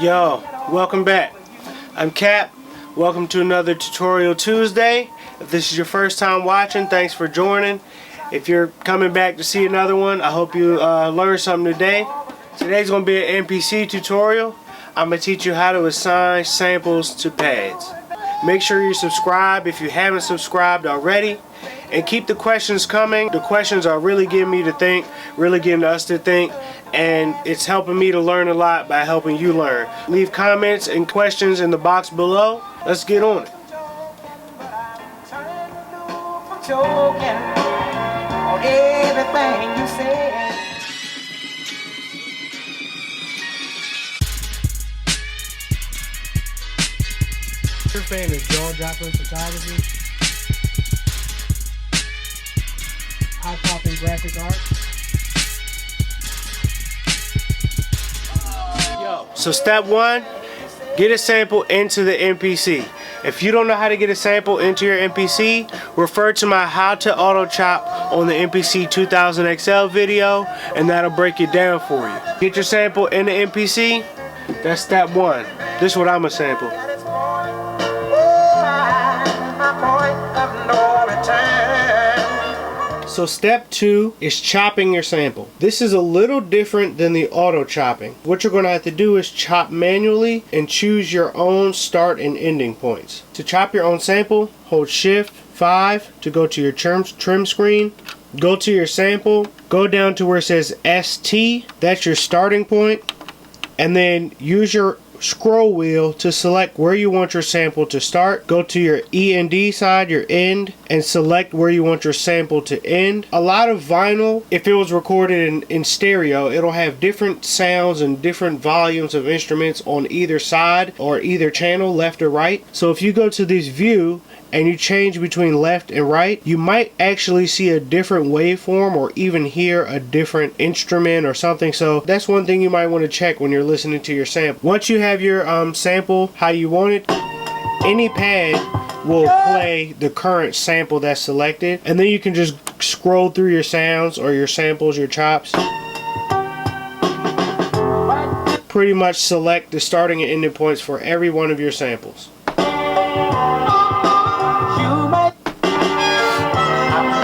Yo, welcome back. I'm Cap. Welcome to another Tutorial Tuesday. If this is your first time watching, thanks for joining. If you're coming back to see another one, I hope you learned something today. Today's going to be an MPC tutorial. I'm going to teach you how to assign samples to pads. Make sure you subscribe if you haven't subscribed already. And keep the questions coming. The questions are really getting me to think, really getting us to think, and it's helping me to learn a lot by helping you learn. Leave comments and questions in the box below. Let's get on it. You're a fan of jaw-dropping photography? Eye-popping graphic art? So step one, get a sample into the MPC. If you don't know how to get a sample into your MPC, refer to my How to Auto Chop on the MPC 2000XL video, and that'll break it down for you. Get your sample in the MPC, that's step one. This is what I'm gonna sample. So step two is chopping your sample. This is a little different than the auto chopping. What you're going to have to do is chop manually and choose your own start and ending points. To chop your own sample, hold Shift 5 to go to your trim screen. Go to your sample, go down to where it says ST, that's your starting point, and then use your scroll wheel to select where you want your sample to start. Go to your END side, your end, and select where you want your sample to end. A lot of vinyl, if it was recorded in stereo, it'll have different sounds and different volumes of instruments on either side or either channel, left or right. So if you go to this view and you change between left and right, you might actually see a different waveform or even hear a different instrument or something. So that's one thing you might want to check when you're listening to your sample. Once you have your sample how you want it, any pad will play the current sample that's selected, and then you can just scroll through your sounds or your samples, your chops. Pretty much select the starting and ending points for every one of your samples.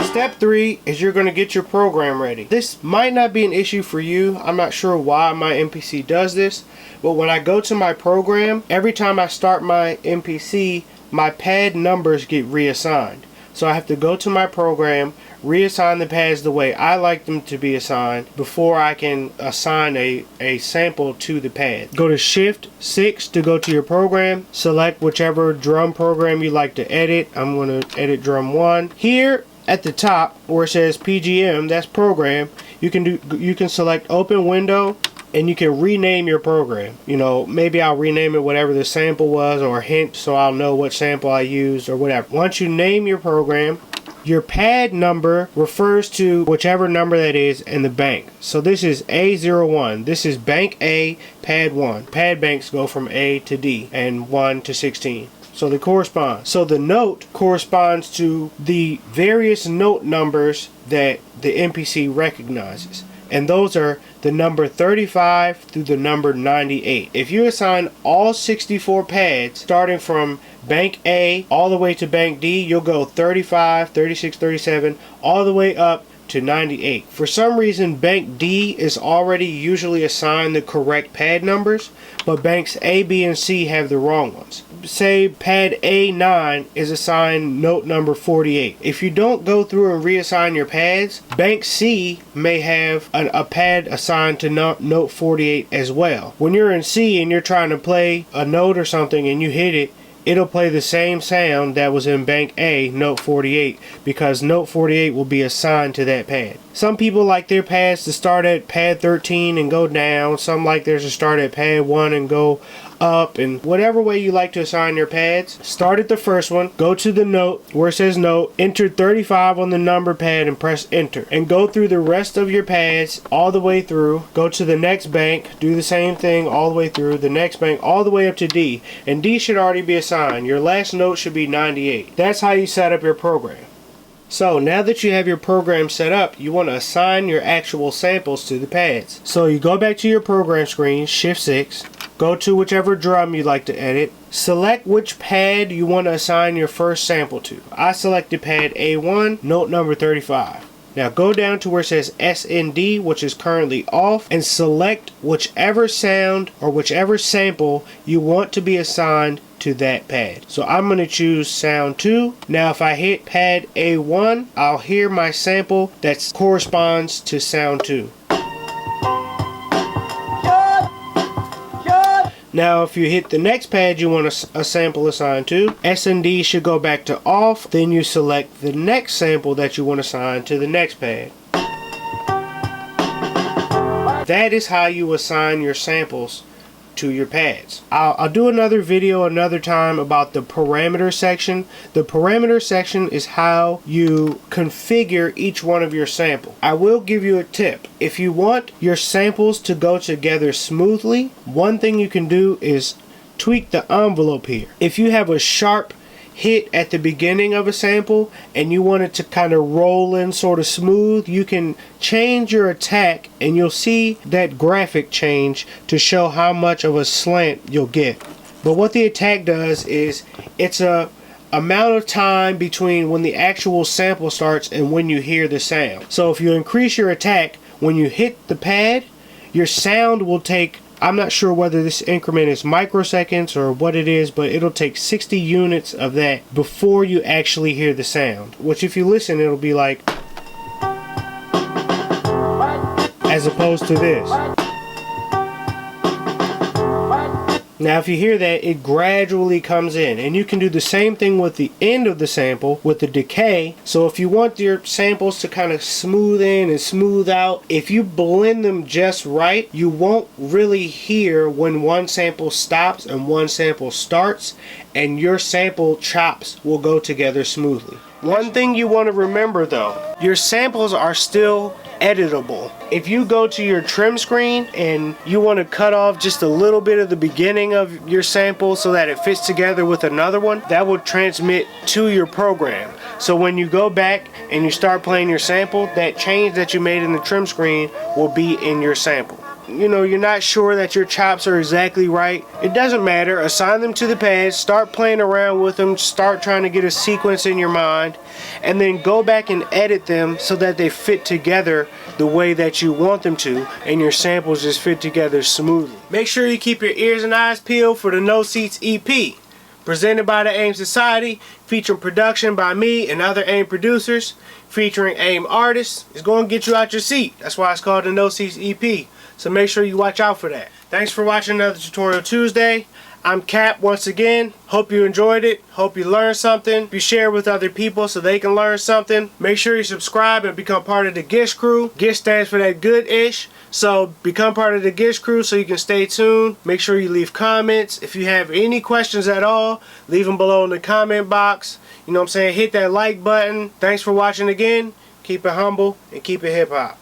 Step three is you're going to get your program ready. This might not be an issue for you. I'm not sure why my MPC does this, but when I go to my program, every time I start my MPC, my pad numbers get reassigned. So I have to go to my program, reassign the pads the way I like them to be assigned before I can assign a sample to the pad. Go to Shift 6 to go to your program. Select whichever drum program you like to edit. I'm going to edit drum 1. Here at the top where it says PGM, that's program, you can select open window and you can rename your program. You know, maybe I'll rename it whatever the sample was, or a hint so I'll know what sample I used or whatever. Once you name your program, your pad number refers to whichever number that is in the bank. So this is A01. This is bank A, pad 1. Pad banks go from A to D and 1 to 16. So they correspond. So the note corresponds to the various note numbers that the MPC recognizes. And those are the number 35 through the number 98. If you assign all 64 pads starting from bank A all the way to bank D, you'll go 35, 36, 37, all the way up to 98. For some reason, bank D is already usually assigned the correct pad numbers, but banks A, B, and C have the wrong ones. Say pad A9 is assigned note number 48. If you don't go through and reassign your pads, bank C may have a pad assigned to note 48 as well. When you're in C and you're trying to play a note or something and you hit it, it'll play the same sound that was in bank A, note 48, because note 48 will be assigned to that pad. Some people like their pads to start at pad 13 and go down. Some like theirs to start at pad 1 and go up, and whatever way you like to assign your pads. Start at the first one, go to the note where it says note, enter 35 on the number pad and press enter, and go through the rest of your pads all the way through. Go to the next bank, do the same thing all the way through the next bank all the way up to D, and D should already be assigned. Your last note should be 98. That's how you set up your program. So now that you have your program set up, you want to assign your actual samples to the pads. So you go back to your program screen, Shift 6, go to whichever drum you'd like to edit, select which pad you want to assign your first sample to. I selected pad A1, note number 35. Now go down to where it says SND, which is currently off, and select whichever sound or whichever sample you want to be assigned to that pad. So I'm going to choose sound 2. Now if I hit pad A1, I'll hear my sample that corresponds to sound 2. Now if you hit the next pad you want a sample assigned to, S&D should go back to off, then you select the next sample that you want to assign to the next pad. That is how you assign your samples to your pads. I'll do another video another time about the parameter section. The parameter section is how you configure each one of your samples. I will give you a tip. If you want your samples to go together smoothly, one thing you can do is tweak the envelope here. If you have a sharp hit at the beginning of a sample and you want it to kind of roll in sort of smooth, you can change your attack and you'll see that graphic change to show how much of a slant you'll get. But what the attack does is it's a amount of time between when the actual sample starts and when you hear the sound. So if you increase your attack, when you hit the pad, your sound will take, I'm not sure whether this increment is microseconds or what it is, but it'll take 60 units of that before you actually hear the sound. Which if you listen, it'll be like, as opposed to this. Now if you hear that, it gradually comes in, and you can do the same thing with the end of the sample with the decay. So if you want your samples to kind of smooth in and smooth out, if you blend them just right, you won't really hear when one sample stops and one sample starts, and your sample chops will go together smoothly. One thing you want to remember though, your samples are still editable. If you go to your trim screen and you want to cut off just a little bit of the beginning of your sample so that it fits together with another one, that will transmit to your program. So when you go back and you start playing your sample, that change that you made in the trim screen will be in your sample. You know, you're not sure that your chops are exactly right. It doesn't matter. Assign them to the pads, start playing around with them, start trying to get a sequence in your mind, and then go back and edit them so that they fit together the way that you want them to, and your samples just fit together smoothly. Make sure you keep your ears and eyes peeled for the No Seats EP, presented by the AIM Society, featuring production by me and other AIM producers, featuring AIM artists. It's going to get you out your seat. That's why it's called the No Seats EP. So make sure you watch out for that. Thanks for watching another Tutorial Tuesday. I'm Cap once again. Hope you enjoyed it. Hope you learned something. You share with other people so they can learn something. Make sure you subscribe and become part of the GISH crew. GISH stands for that good-ish. So become part of the GISH crew so you can stay tuned. Make sure you leave comments. If you have any questions at all, leave them below in the comment box. You know what I'm saying? Hit that like button. Thanks for watching again. Keep it humble and keep it hip-hop.